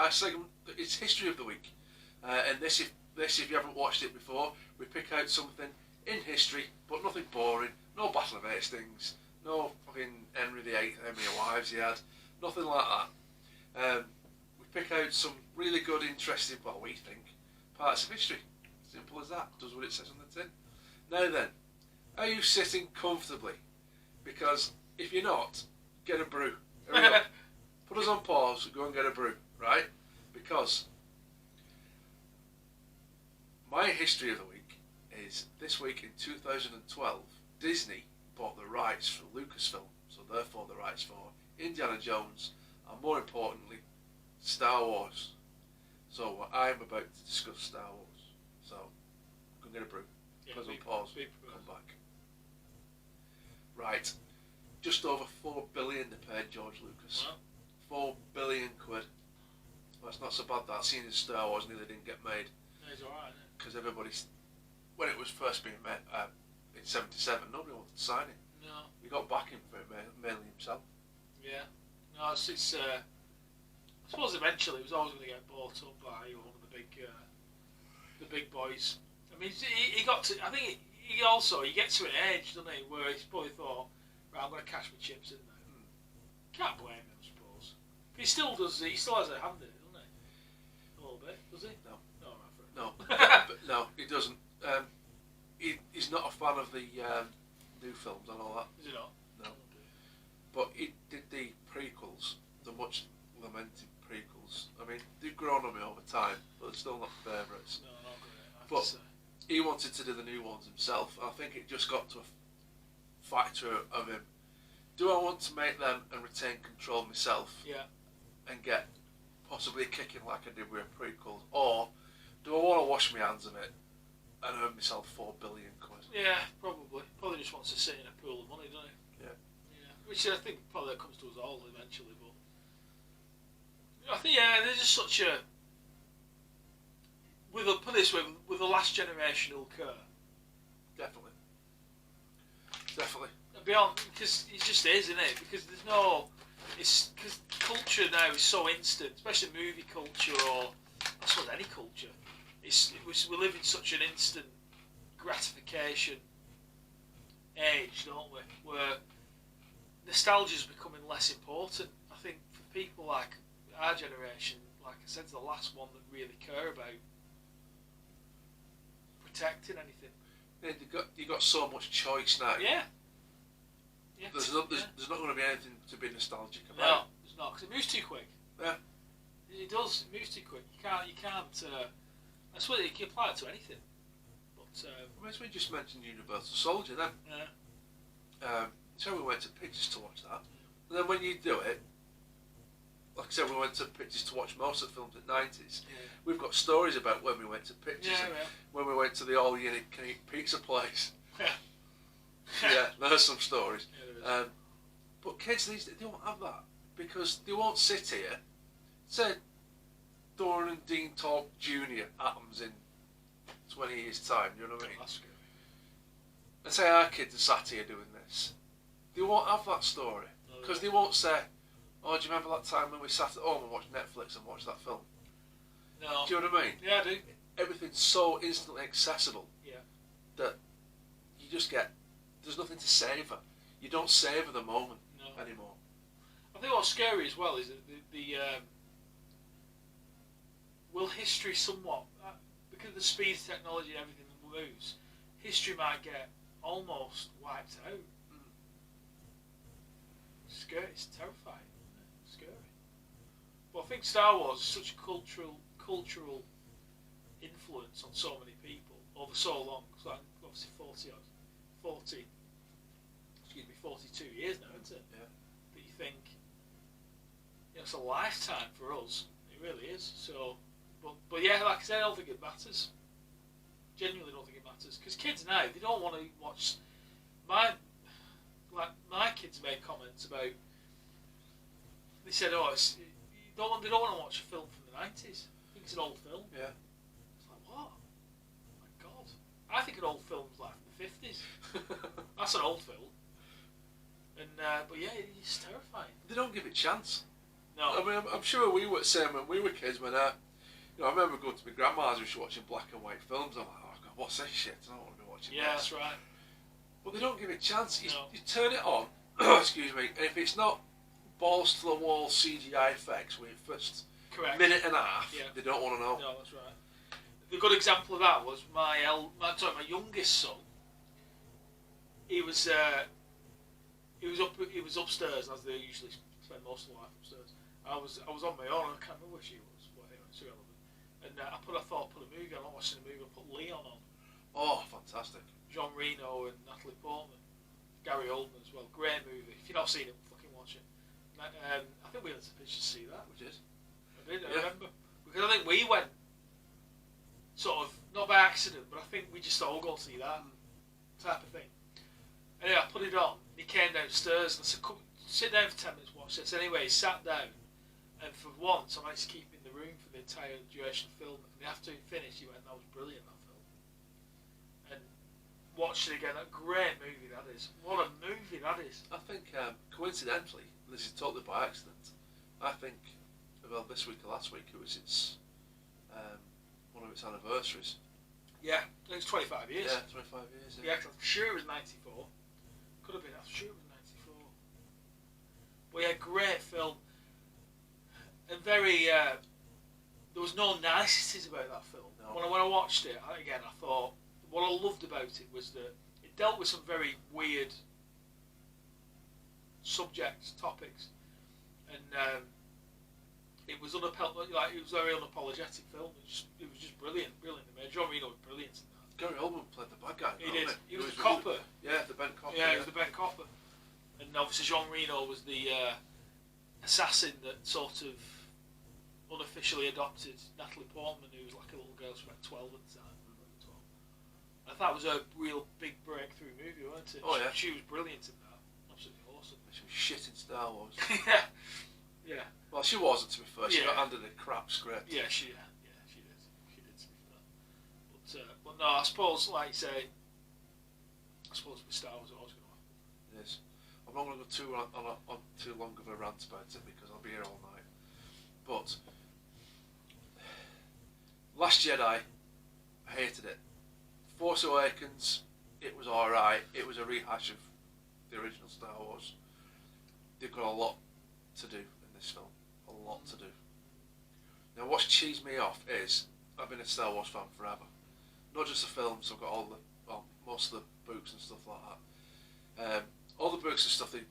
our segment. It's History of the Week, and this, if you haven't watched it before, we pick out something in history, but nothing boring. No Battle of Hastings, no fucking Henry VIII, how many wives he had, nothing like that. We pick out some really good, interesting, well, we think, parts of history. Simple as that. Does what it says on the tin. Now then, are you sitting comfortably? Because if you're not, get a brew. Put us on pause, go and get a brew, right? Because my history of the week is this week in 2012, Disney bought the rights for Lucasfilm, so therefore the rights for Indiana Jones, and more importantly, Star Wars. So I'm about to discuss Star Wars. So, go and get a brew. Put us on pause, come back. Right. Just over 4 billion they paid George Lucas. Wow. 4 billion quid. Well, that's not so bad that, seeing as Star Wars nearly didn't get made. No, it's alright, isn't it? Because everybody's, when it was first being made in 77, nobody wanted to sign it. No. He got backing for it mainly himself. Yeah. No, it's I suppose eventually it was always going to get bought up by one of the big boys. I mean, he got to, I think he gets to an age, doesn't he, where he's probably thought, right, I'm going to cash my chips in there. Can't blame him, I suppose. He still does. He still has a hand in it, doesn't he? A little bit, does he? No. No, No, but no, he doesn't. He's not a fan of the new films and all that. Is he not? No. But he did the prequels, the much lamented prequels. I mean, they've grown on me over time, but they're still not favourites. No, not great. But he wanted to do the new ones himself. I think it just got to a factor of him. Do I want to make them and retain control myself? Yeah. And get possibly a kicking like I did with a prequel, or do I want to wash my hands of it and earn myself 4 billion quid? Yeah, probably. Probably just wants to sit in a pool of money, doesn't he? Yeah. Yeah. Which I think probably comes to us all eventually, but I think there's just such a put this way, with the last generation he'll occur. Definitely. Beyond, because it just is, isn't it? Because there's no, it's because culture now is so instant, especially movie culture or I suppose any culture. We live in such an instant gratification age, don't we? Where nostalgia is becoming less important. I think for people like our generation, like I said, it's the last one that really care about protecting anything. Yeah, you got so much choice now. Yeah. There's not going to be anything to be nostalgic about. No, there's not, because it moves too quick. Yeah. It does. It moves too quick. You can't. I suppose you can apply it to anything. But as we just mentioned, Universal Soldier, then. Yeah. So we went to pictures to watch that. And then when you do it, like I said, we went to pictures to watch most of the films at 90s. Yeah. We've got stories about when we went to pictures. Yeah, yeah. When we went to the all-you-can-eat pizza place. Yeah. Yeah, there's some stories. Yeah, but kids these days, they don't have that, because they won't sit here, say Doran and Dean Talk Jr. atoms in 20 years' time, you know what I mean? That's scary. And say our kids are sat here doing this. They won't have that story, because they won't say, oh, do you remember that time when we sat at home and watched Netflix and watched that film? No. Do you know what I mean? Yeah, I do. Everything's so instantly accessible. Yeah. That you just get, there's nothing to savour. You don't savour the moment anymore. I think what's scary as well is that will history somewhat, because of the speed of technology and everything moves, history might get almost wiped out. Scary. It's terrifying. It's scary. But I think Star Wars is such a cultural influence on so many people over so long. It's like obviously 42 years now, isn't it? Yeah. But you think, it's a lifetime for us. It really is. So, but yeah, like I said, I don't think it matters. Genuinely don't think it matters, because kids now, they don't want to watch. My kids made comments about. They said, "Oh, they don't want to watch a film from the 90s. I think it's an old film." Yeah. It's like, what? Oh my God! I think an old film's like from the 50s. That's an old film. And but yeah, it's terrifying. They don't give it a chance. No. I mean, I'm sure we were the same when we were kids. When I remember going to my grandma's and she was watching black and white films. I'm like, oh God, what's this shit? I don't want to be watching Yeah, this. that's right. But they don't give it a chance. You, No. you turn it on, excuse me, and if it's not balls to the wall CGI effects with the first Correct. minute and a half, Yeah. they don't want to know. No, that's right. The good example of that was my youngest son. He was upstairs, as they usually spend most of their life upstairs. I was on my own. I can't remember where she was. But anyway, it's irrelevant. And I thought I'd put a movie on. I'm watching a movie. I put Leon on. Oh, fantastic! John Reno and Natalie Portman, Gary Oldman as well. Great movie. If you've not seen it, fucking watch it. I think we went to the to see that. We did. I remember because I think we went sort of not by accident, but I think we just thought we'll go and see that type of thing. Anyway, I put it on. And he came downstairs and I said, "Come, sit down for 10 minutes, watch this." Anyway, he sat down, and for once, I managed to keep him in the room for the entire duration of the film. And after he finished, he went, "That was brilliant, that film." And watched it again. That great movie that is. What a movie that is. I think coincidentally, this is totally by accident. I think, well, this week or last week, it was one of its anniversaries. Yeah, I think it's 25 years. Yeah, 25 years. Yeah, I'm sure it was 94. Could have been, I'm sure it was 94. But yeah, great film. And very, there was no niceties about that film. No. When I watched it, I thought, what I loved about it was that it dealt with some very weird subjects, topics. And it was it was a very unapologetic film. It was just brilliant. John Reno was brilliant in that. Gary Oldman played the bad guy. He did. He was the copper. Yeah, the Ben Copper. Yeah, he was the Ben Copper. And obviously Jean Reno was the assassin that sort of unofficially adopted Natalie Portman, who was like a little girl, she was about 12 at the time. 12. I thought it was a real big breakthrough movie, wasn't it? Oh, yeah. She was brilliant in that. Absolutely awesome. She was shit in Star Wars. Yeah. Yeah. Well, she wasn't, to be fair. She Yeah. got handed a crap script. Yeah, she did. She did, to be fair. But no, I suppose, like you say, with Star Wars, it was going to happen. It is. I'm not going to go on too long of a rant about it because I'll be here all night. But Last Jedi, I hated it. Force Awakens, it was alright. It was a rehash of the original Star Wars. They've got a lot to do in this film. A lot to do. Now, what's cheesed me off is I've been a Star Wars fan forever. Not just the films. I've got most of the books and stuff like that. All the books and stuff, they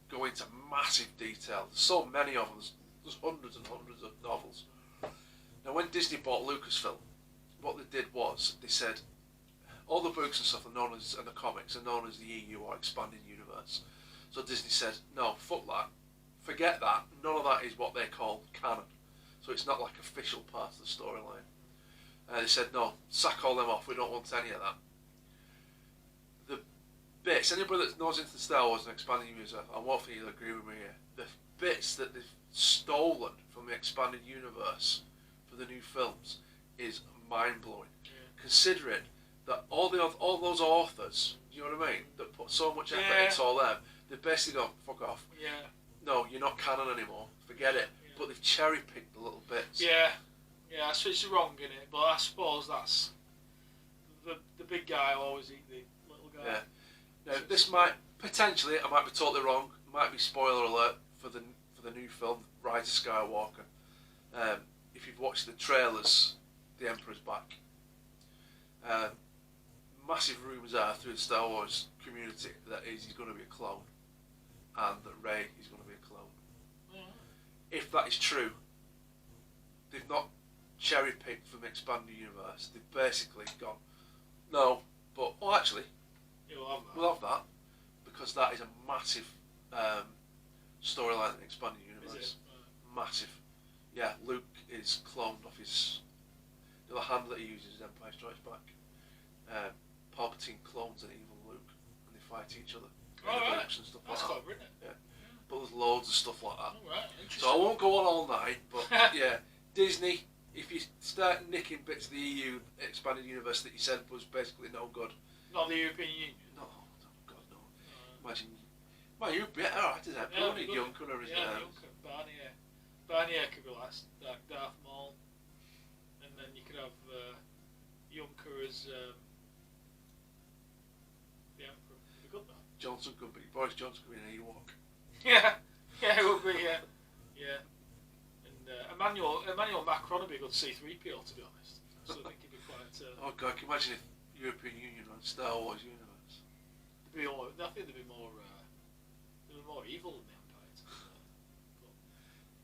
go into massive detail. There's so many of them. There's hundreds and hundreds of novels. Now, when Disney bought Lucasfilm, what they did was they said all the books and stuff are known as, and the comics are known as the EU or Expanded Universe. So Disney said, no, fuck that. Forget that. None of that is what they call canon. So it's not like official part of the storyline. They said, no, sack all them off. We don't want any of that. The bits, anybody that knows into the Star Wars and Expanded Universe, I won't think you'll agree with me here. The bits that they've stolen from the Expanded Universe for the new films is mind-blowing. Yeah. Considering that all those authors, you know what I mean, that put so much effort into all them, they've basically gone, fuck off. Yeah. No, you're not canon anymore. Forget it. Yeah. But they've cherry-picked the little bits. Yeah. Yeah, so it's wrong in it, but I suppose that's the big guy will always eat the little guy. Yeah. Now, this might potentially, I might be totally wrong. Might be spoiler alert for the new film, Rise of Skywalker. If you've watched the trailers, the Emperor's back. Massive rumours are through the Star Wars community that he's going to be a clone, and that Rey is going to be a clone. Mm-hmm. If that is true, they've not cherry-picked from the Expanded Universe. They've basically gone, no, but actually, we'll have that, because that is a massive storyline in the Expanded Universe. Massive. Yeah, Luke is cloned off the hand that he uses in Empire Strikes Back. Palpatine clones an evil Luke, and they fight each other. Right. And stuff That's like clever, isn't it? Yeah. But there's loads of stuff like that. Right. So I won't go on all night, but yeah, Disney, if you start nicking bits of the EU Expanded Universe that you said was basically no good. Not the European Union? No, God no. Imagine, well, you'd be alright, isn't it? Barney Junker or his Junker, Barney, yeah. Barnier could be like Darth Maul, and then you could have Juncker as the Emperor. It'd be good, that. Johnson could be Boris Johnson could be an Ewok. Yeah, it would be. Yeah. And Emmanuel Macron would be a good C-3PO, to be honest. So I think he'd be quite. Oh God, can you imagine if European Union ran Star Wars universe? I think they'd be more evil than the Empire. To be fair. But,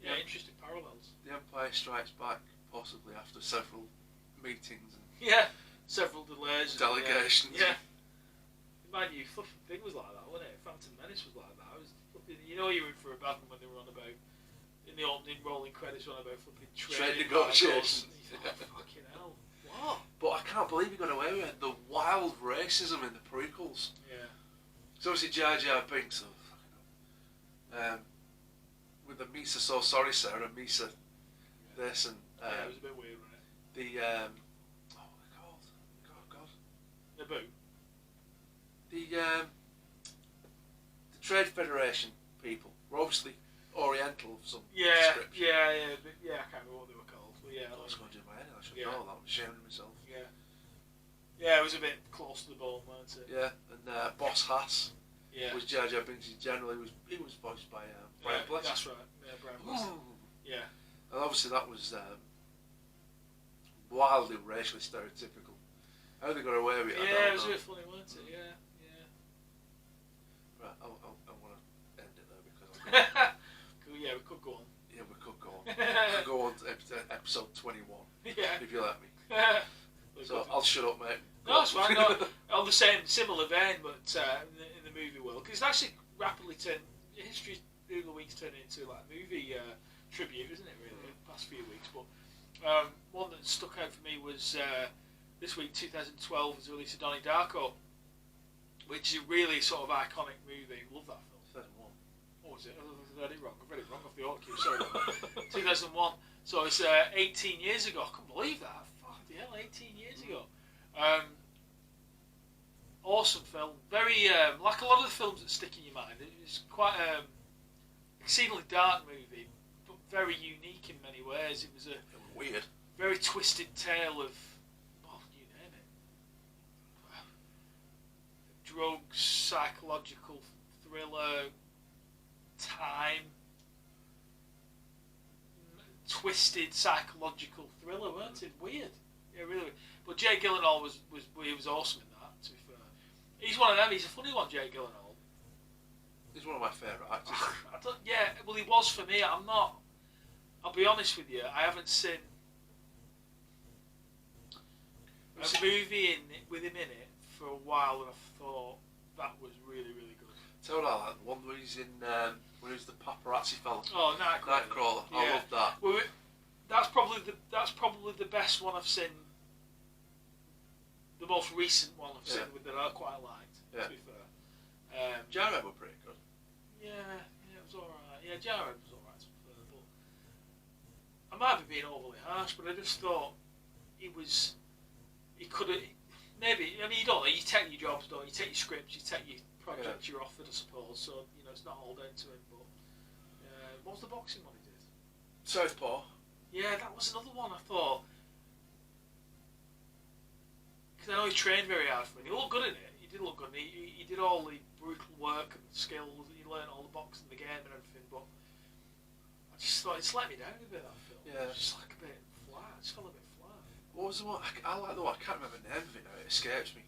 yeah, interesting parallels. The Empire Strikes Back, possibly after several meetings and several delays. delegations. Yeah. Mind you, flipping thing was like that, wasn't it? Phantom Menace was like that. It was flipping, you know, you were in for a bad one when they were on about in the opening rolling credits, on about flipping trade negotiations. You thought, fucking hell, what? But I can't believe he got away with it. The wild racism in the prequels. Yeah. So obviously Jar Jar Binks, with the Misa so sorry sir and Misa this and it was a bit weird, wasn't it? the what are they called? God. Naboo. The Trade Federation people were obviously Oriental of some description. Yeah. I can't remember what they were called, but yeah. I was going to do my head. I should know that. I'm ashamed of myself. Yeah, it was a bit close to the bone, wasn't it? Yeah, and Boss Hass. Yeah. Was Jar Jar Binks generally he was voiced by Brian Blessed. That's right. Yeah, Brian Blessed. Yeah. And obviously that was wildly racially stereotypical. How they got away with it, I don't know. It was a bit funny, wasn't it? Yeah. Right, I want to end it there because Yeah, we could go on. Yeah, we could go on. We could go on to episode 21. Yeah. If you let me. So I'll shut up, mate. No, it's fine. No, on the similar vein, but in the movie world, because it's actually rapidly turned. History through the weeks turned into like movie tribute, isn't it? Really, the past few weeks. But one that stuck out for me was this week, 2012, was the release of Donnie Darko, which is a really sort of iconic movie. Love that film. 2001. What was it? I read it wrong. I read it wrong off the audio. Sorry. 2001. So it's 18 years ago. I couldn't believe that. Fucking hell, 18 years ago. Awesome film. Very like a lot of the films that stick in your mind. It's quite exceedingly dark movie, but very unique in many ways. It was weird, very twisted tale of, well, you name it. Drugs, psychological thriller, time, twisted psychological thriller, weren't it? Weird. Yeah, really weird. But Jay Gyllenhaal was awesome in that, to be fair. He's one of them, he's a funny one, Jay Gyllenhaal. He's one of my favourite actors. Well, he was for me. I'll be honest with you, I haven't seen a movie with him in it for a while, and I thought that was really, really good. Tell me that one where he's in, where he's the paparazzi fella. Oh, Nightcrawler. Yeah. I love that. Well, that's probably the best one I've seen. The most recent one I've seen that I quite liked. To be fair, Jarhead were pretty good. Yeah, it was alright. Yeah, Jarhead was alright, to be fair, but I might be being overly harsh, but I just thought he could have, maybe, I mean, you don't know, you take your jobs, don't you? You take your scripts, you take your projects you're offered, I suppose, so, it's not all down to him, but what was the boxing one he did? Southpaw. Yeah, that was another one I thought, because I know he trained very hard for it, he looked good in it, he did look good, he did all the brutal work and skills, he learned all the boxing in the game and everything, but I just thought it's let me down a bit, that film. Yeah. It's just like a bit flat, it just felt a bit flat. What was the one? I like the one, I can't remember the name of it now, it escapes me.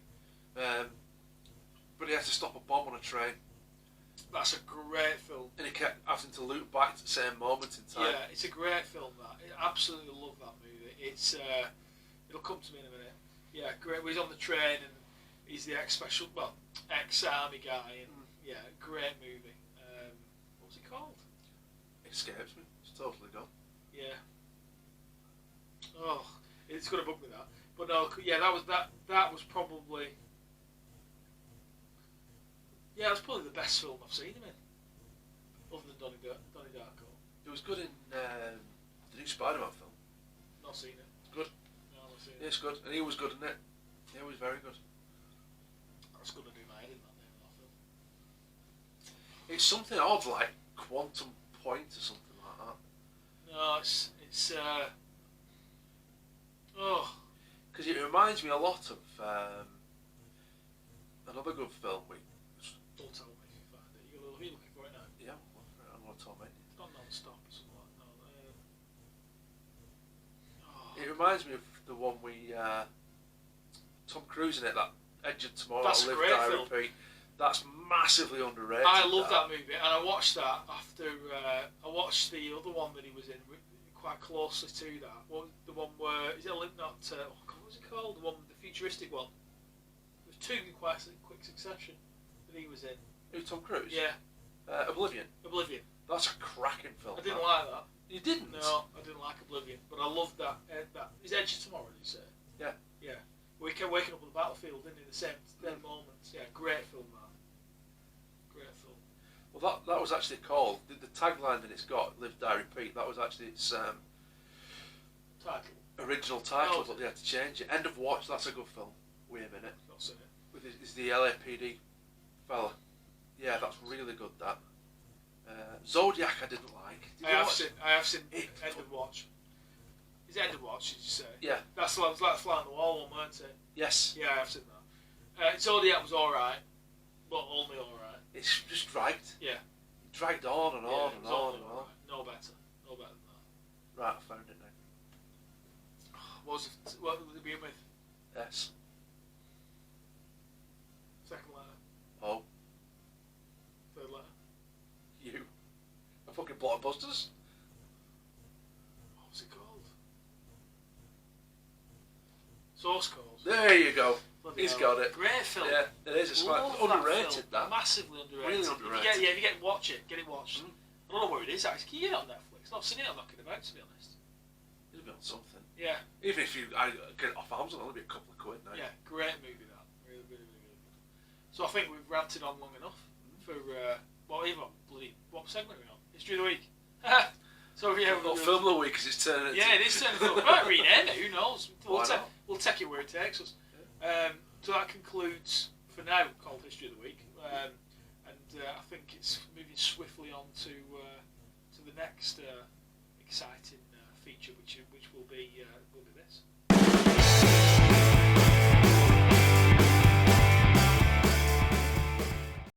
But he had to stop a bomb on a train. That's a great film. And he kept having to loop back to the same moment in time. Yeah, it's a great film, that. I absolutely love that movie. It's, it'll come to me in a minute. Yeah, great. He's on the train and he's the ex-army guy, and yeah, great movie. What was it called? It escapes me. It's totally gone. Yeah. Oh, it's gonna bug me that. But no, yeah, that was probably. Yeah, that's probably the best film I've seen him in, other than Donnie Darko. It was good in the new Spider-Man film. Not seen it. It's good. No, not seen it. Yeah, it's good, and he was good in it. Yeah, he was very good. That's gonna do my head in that name of that film. It's something odd, like Quantum Point or something like that. No, it's oh. Because it reminds me a lot of another good film. Don't tell me if you find it. Are you looking for it now? Yeah, I'm going to tell me. It's not non-stop or something like that. It reminds me of the one Tom Cruise in it, that Edge of Tomorrow. That's a great film. Repeat. That's massively underrated. I love that movie, and I watched that after I watched the other one that he was in quite closely to that. The one where is it not? What was it called? The one, the futuristic one. There was two in quite quick succession that he was in. Who, Tom Cruise? Yeah. Oblivion. Oblivion. That's a cracking film. I didn't like that. You didn't? No, I didn't like Oblivion, but I loved that. That is Edge of Tomorrow, did you say? Yeah. Yeah. We kept waking up on the battlefield, didn't he? The same moments. Yeah, great film, man. Great film. Well, that was actually called the tagline that it's got, "Live, Die, Repeat." That was actually its Title. original title, Oh, but they had to change it. End of Watch. That's a good film. Wait a minute. Not seen it. With is the LAPD fella. Yeah, that's really good. That Zodiac I didn't like. I have seen End of Watch. Is it End of Watch? Did you say? Yeah. That's the one. It was like Fly on the Wall one, weren't it? Yes. Yeah, I have seen that. Zodiac was all right, but only all right. It's just dragged. Yeah. It dragged on and on and on and on. Right. No better than that. Right, I found it now. What did it begin with? S. Second letter. O. Third letter. U. A fucking blockbusters. What was it called? Source Code. There you go. Bloody He's hell. got it. Great film. Yeah, it is. It's Love underrated. That, That massively underrated. Really underrated. If you get watch it, get it watched. I don't know where it is actually. Can you get it on Netflix? I've seen it on knocking about, to be honest. it'll be on something. Yeah. Even if I get it off Amazon, it'll be a couple of quid now. Yeah, great movie that. Really, really, really good. So I think we've ranted on long enough for what segment are we on? History of the week. So yeah, We've got film of the week because it's turning. Yeah, it is turning film. Right, rename it. Who knows? Why We'll take it where it takes us. So that concludes for now. Called History of the Week, and I think it's moving swiftly on to the next exciting feature, which will be this.